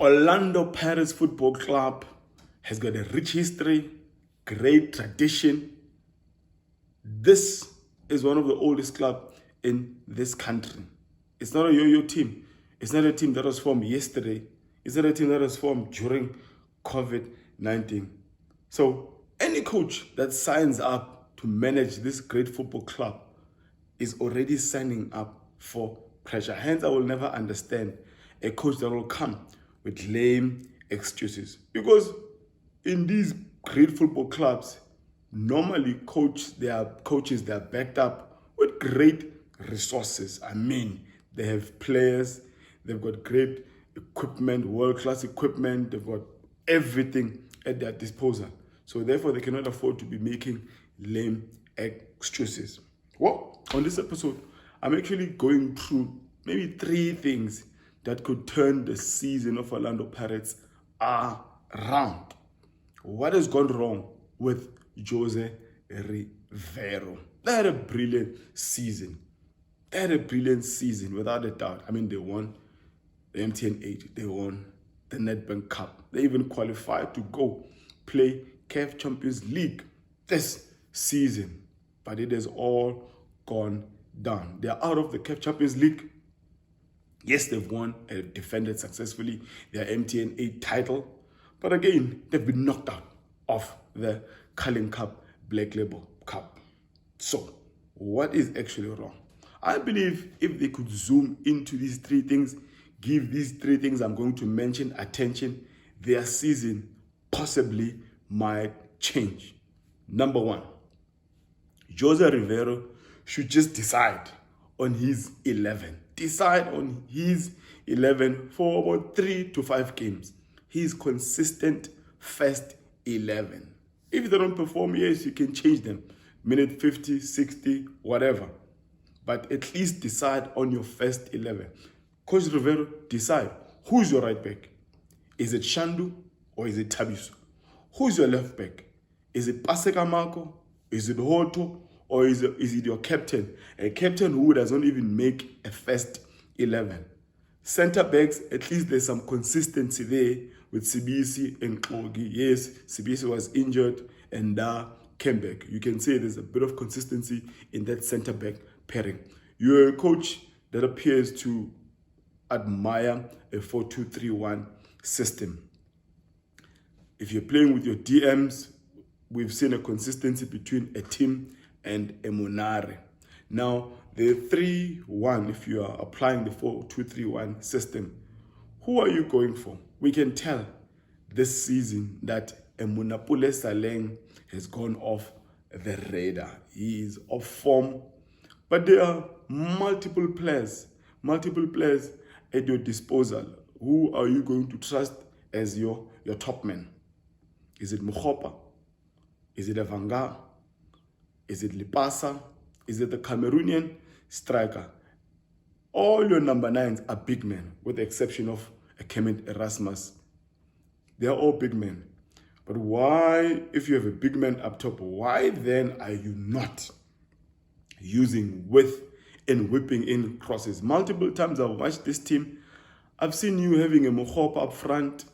Orlando Pirates Football Club has got a rich history, great tradition. This is one of the oldest clubs in this country. It's not a yo-yo team. It's not a team that was formed yesterday. It's not a team that was formed during COVID-19. So any coach that signs up to manage this great football club is already signing up for pressure. Hence, I will never understand a coach that will come with lame excuses. Because in these great football clubs, normally coaches they are backed up with great resources. I mean, they have players, they've got great equipment, world-class equipment, they've got everything at their disposal. So therefore, they cannot afford to be making lame excuses. Well, on this episode, I'm actually going through maybe 3 things that could turn the season of Orlando Pirates around. What has gone wrong with Jose Riveiro? They had a brilliant season. Without a doubt. I mean, they won the MTN 8. They won the Nedbank Cup. They even qualified to go play CAF Champions League this season. But it has all gone down. They are out of the CAF Champions League. Yes, they've won and defended successfully their MTN 8 title. But again, they've been knocked out of the Culling Cup Black Label Cup. So, what is actually wrong? I believe if they could zoom into these 3 things, give these 3 things I'm going to mention attention, their season possibly might change. Number 1, Jose Riveiro should just decide on his 11. Decide on his 11 for about 3 to 5 games. His consistent first 11. If they don't perform, yes, you can change them. Minute 50, 60, whatever. But at least decide on your first 11. Coach Riveiro, decide who's your right back. Is it Shandu or is it Tabiso? Who's your left back? Is it Paseka Marco? Is it Hoto? Or is it your captain? A captain who doesn't even make a first 11. Center backs, at least there's some consistency there with Sibisi and Klogi. Yes, Sibisi was injured and came back. You can say there's a bit of consistency in that center back pairing. You're a coach that appears to admire a 4-2-3-1 system. If you're playing with your DMs, we've seen a consistency between a team and a Monare. Now, the 3-1, if you are applying the 4-2-3-1 system, who are you going for? We can tell this season that Emunapule Saleng has gone off the radar. He is off form, but there are multiple players at your disposal. Who are you going to trust as your top man? Is it Mukhopa? Is it Evanga? Is it Lipasa? Is it the Cameroonian striker? All your number 9s are big men, with the exception of Kemet Erasmus. They are all big men. But why, if you have a big man up top, why then are you not using width and whipping in crosses? Multiple times I've watched this team. I've seen you having a Mokhopa up front,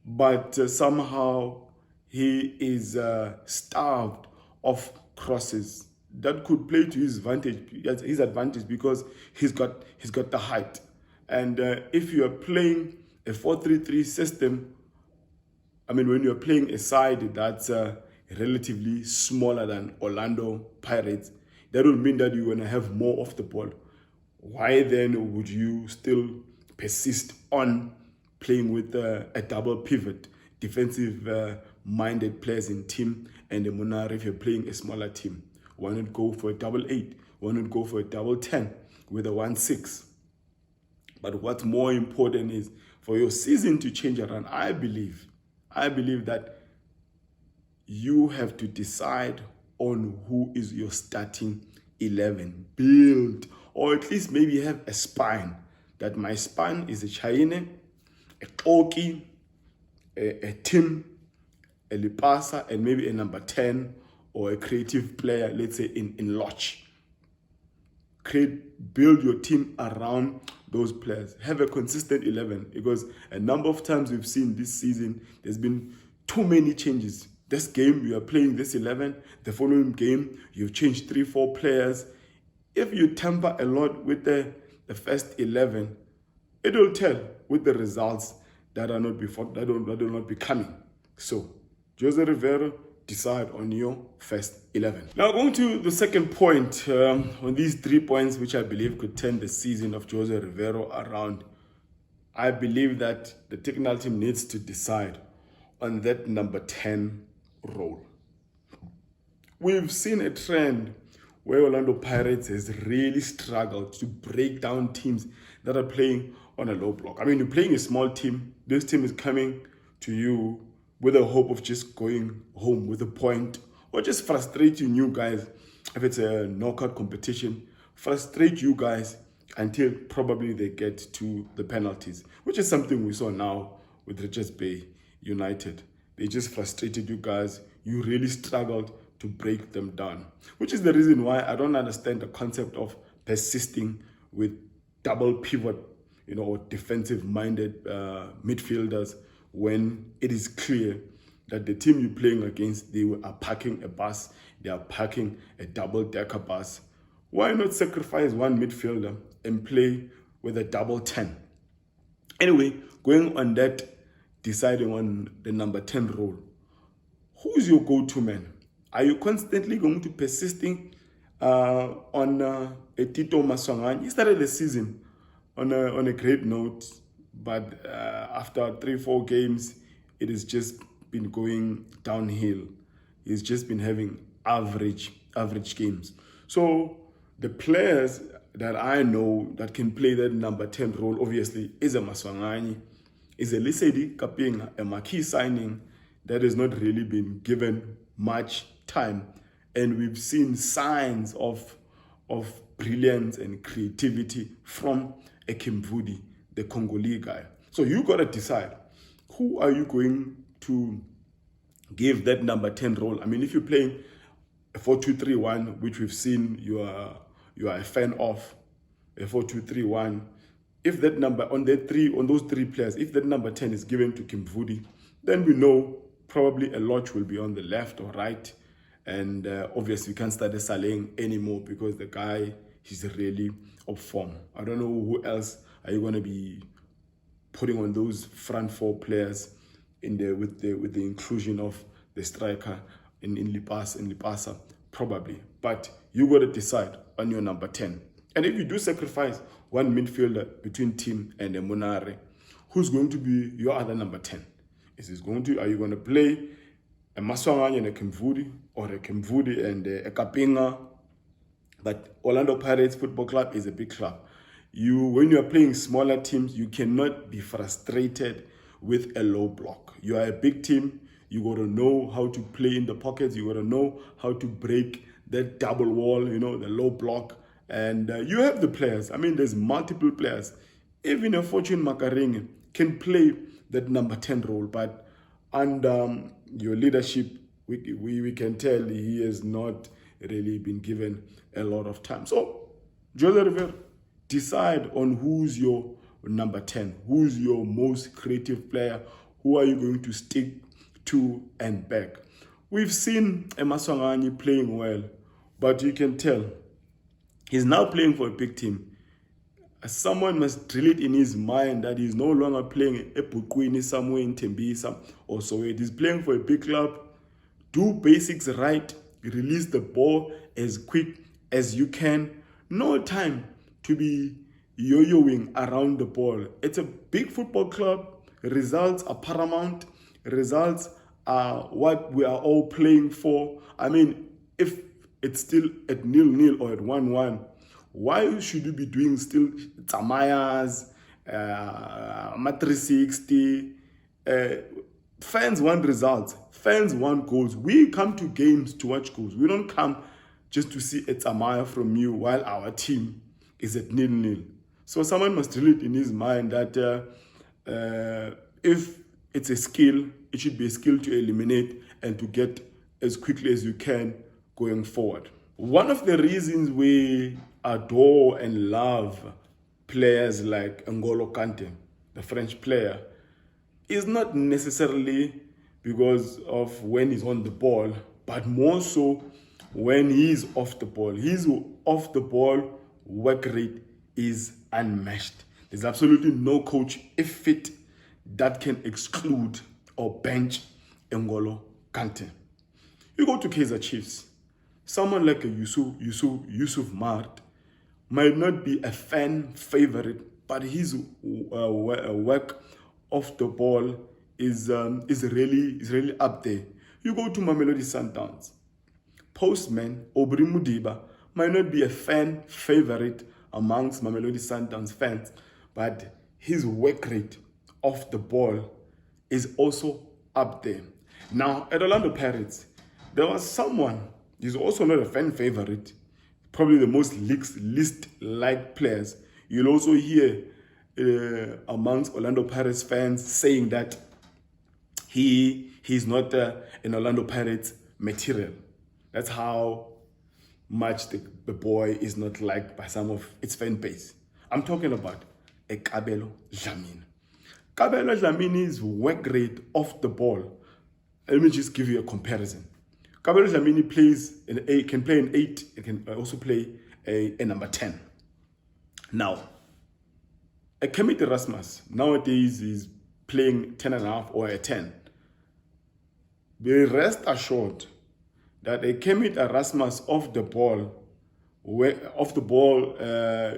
but somehow he is starved of crosses that could play to his advantage because he's got the height. And if you are playing a 4-3-3 system, I mean, when you're playing a side that's relatively smaller than Orlando Pirates, that would mean that you're going to have more of the ball. Why then would you still persist on playing with a double pivot, defensive-minded players in team, and the Monare if you're playing a smaller team? Why not go for a 8-8? Why not go for a 10-10 with a 1-6? But what's more important is for your season to change around. I believe that you have to decide on who is your starting 11. Build, or at least maybe have a spine. That my spine is a Chaine, a Koki, a Tim, a Lipasa, and maybe a number 10 or a creative player, let's say in Lodge. build your team around those players. Have a consistent 11, because a number of times we've seen this season, there's been too many changes. This game, you are playing this 11. The following game, you've changed 3-4 players. If you tamper a lot with the first 11, it will tell with the results that will not be coming. So, Jose Riveiro, decide on your first 11. Now, going to the second point, on these 3 points, which I believe could turn the season of Jose Riveiro around, I believe that the technical team needs to decide on that number 10 role. We've seen a trend where Orlando Pirates has really struggled to break down teams that are playing on a low block. I mean, you're playing a small team. This team is coming to you with a hope of just going home with a point, or just frustrating you guys. If it's a knockout competition, frustrate you guys until probably they get to the penalties, which is something we saw now with Richards Bay United. They just frustrated you guys. You really struggled to break them down, which is the reason why I don't understand the concept of persisting with double pivot, or defensive-minded midfielders, when it is clear that the team you're playing against, they are packing a bus, they are packing a double-decker bus. Why not sacrifice one midfielder and play with a double 10? Anyway, going on that, deciding on the number 10 role, who's your go-to man? Are you constantly going to persisting on a Tito Maswanganyi? He started the season on a great note, but after 3-4 games, it has just been going downhill. He's just been having average games. So the players that I know that can play that number 10 role, obviously, is a Maswanganyi, is a Lesedi Kapinga, a marquee signing that has not really been given much time. And we've seen signs of brilliance and creativity from a Kimvudi, the Congolese guy. So you got to decide, who are you going to give that number 10 role? I mean, if you're playing a 4-2-3-1, which we've seen you are a fan of, a 4-2-3-1, if that number, on those three players, if that number 10 is given to Kimvudi, then we know probably a lot will be on the left or right. And obviously, you can't start the Saleng anymore because the guy, he's really up form. I don't know who else are you going to be putting on those front 4 players in there with the inclusion of the striker in Lipasa, probably. But you got to decide on your number 10. And if you do sacrifice one midfielder between Tim and Monare, who's going to be your other number 10? Are you going to play a Maswanganyi and a Kimvudi, or a Kimvudi and a Kapinga? But Orlando Pirates Football Club is a big club. When you are playing smaller teams, you cannot be frustrated with a low block. You are a big team. You got to know how to play in the pockets. You got to know how to break that double wall, the low block. And you have the players. I mean, there's multiple players. Even a Fortune Makaringe can play that number 10 role. But under your leadership, we can tell he has not really been given a lot of time. So, Jose Riveiro, decide on who's your number 10, who's your most creative player, who are you going to stick to and back. We've seen Maswanganyi playing well, but you can tell he's now playing for a big team. Someone must drill it in his mind that he's no longer playing a Bukwini somewhere in Tembisa or Soweto. He's playing for a big club. Do basics right. Release the ball as quick as you can. No time to be yo-yoing around the ball. It's a big football club. Results are paramount. Results are what we are all playing for. I mean, if it's still at 0-0 or at 1-1, why should you be doing still Tamayas, 360? Fans want results. Fans want goals. We come to games to watch goals. We don't come just to see a Tamaya from you while our team is at 0-0. So someone must drill it in his mind that if it's a skill, it should be a skill to eliminate and to get as quickly as you can going forward. One of the reasons we adore and love players like N'Golo Kante, the French player, is not necessarily because of when he's on the ball, but more so when he's off the ball. His off the ball work rate is unmatched. There's absolutely no coach, if fit, that can exclude or bench N'Golo Kante. You go to Kaizer Chiefs, someone like a Yusuf Mart might not be a fan favorite, but his work off the ball is really up there. You go to Mamelodi Sundowns, Postman Aubry Mudiba might not be a fan favorite amongst Mamelodi Sundowns fans, but his work rate off the ball is also up there. Now, at Orlando Pirates, there was someone, he's also not a fan favorite, probably the most least liked players. You'll also hear amongst Orlando Pirates fans saying that he's not an Orlando Pirates material. That's how much the boy is not liked by some of its fan base. I'm talking about Kabelo Dlamini. Kabelo Dlamini's work rate off the ball. Let me just give you a comparison. Kabelo Dlamini can play an 8, it can also play a number 10. Now, a Kemit Erasmus nowadays is playing 10.5 or a 10. Be rest assured that a Kemit Erasmus off the ball,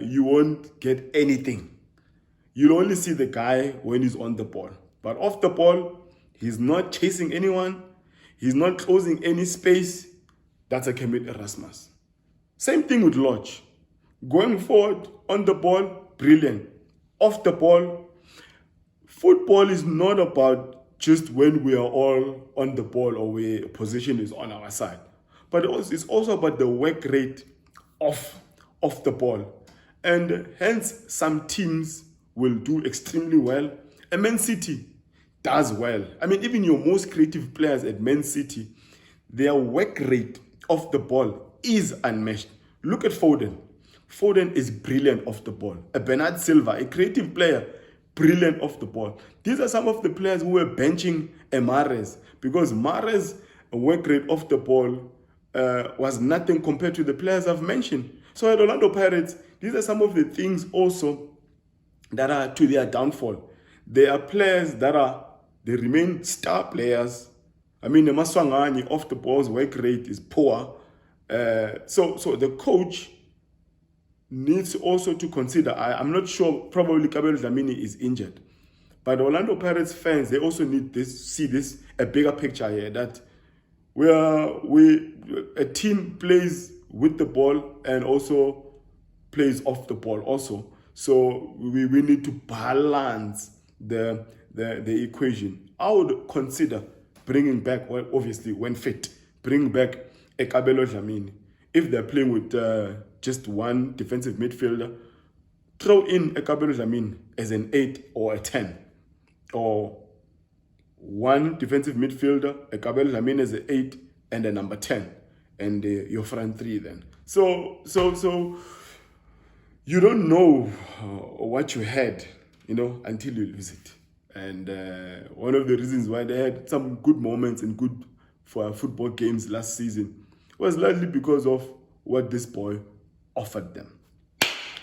you won't get anything. You'll only see the guy when he's on the ball. But off the ball, he's not chasing anyone. He's not closing any space. That's a Kemit Erasmus. Same thing with Lodge. Going forward, on the ball, brilliant. Off the ball, football is not about just when we are all on the ball or where position is on our side. But it's also about the work rate off the ball. And hence, some teams will do extremely well. And Man City does well. I mean, even your most creative players at Man City, their work rate off the ball is unmatched. Look at Foden. Foden is brilliant off the ball. A Bernard Silva, a creative player, brilliant off the ball. These are some of the players who were benching Mahrez because Mahrez's work rate off the ball was nothing compared to the players I've mentioned. So at Orlando Pirates, these are some of the things also that are to their downfall. There are players they remain star players. I mean, the Maswangani off the ball's work rate is poor. So the coach needs also to consider, I'm not sure, probably Kabelo Dlamini is injured. But Orlando Pirates fans, they also need see this, a bigger picture here, that a team plays with the ball and also plays off the ball also. So we need to balance the equation. I would consider bringing back, well, obviously when fit, bring back a Kabelo Dlamini. If they're playing with just one defensive midfielder, throw in a Kabelo Dlamini as an 8 or a 10. Or one defensive midfielder, a Kabelo Dlamini as an 8 and a number 10. And your front three then. So you don't know what you had, until you lose it. And one of the reasons why they had some good moments and good for football games last season was largely because of what this boy offered them.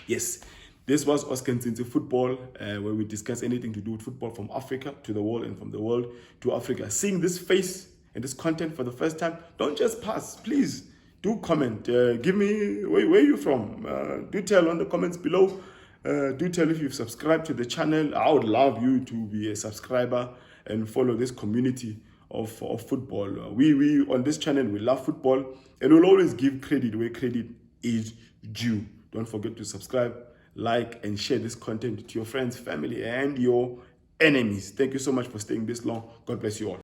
Yes, this was Oscar Ntsinzi Football, where we discuss anything to do with football from Africa to the world and from the world to Africa. Seeing this face and this content for the first time, don't just pass. Please do comment. Give me where you from. Do tell on the comments below. Do tell if you've subscribed to the channel. I would love you to be a subscriber and follow this community of football. We on this channel, we love football and we'll always give credit where credit is due. Don't forget to subscribe, like, and share this content to your friends, family, and your enemies. Thank you so much for staying this long. God bless you all.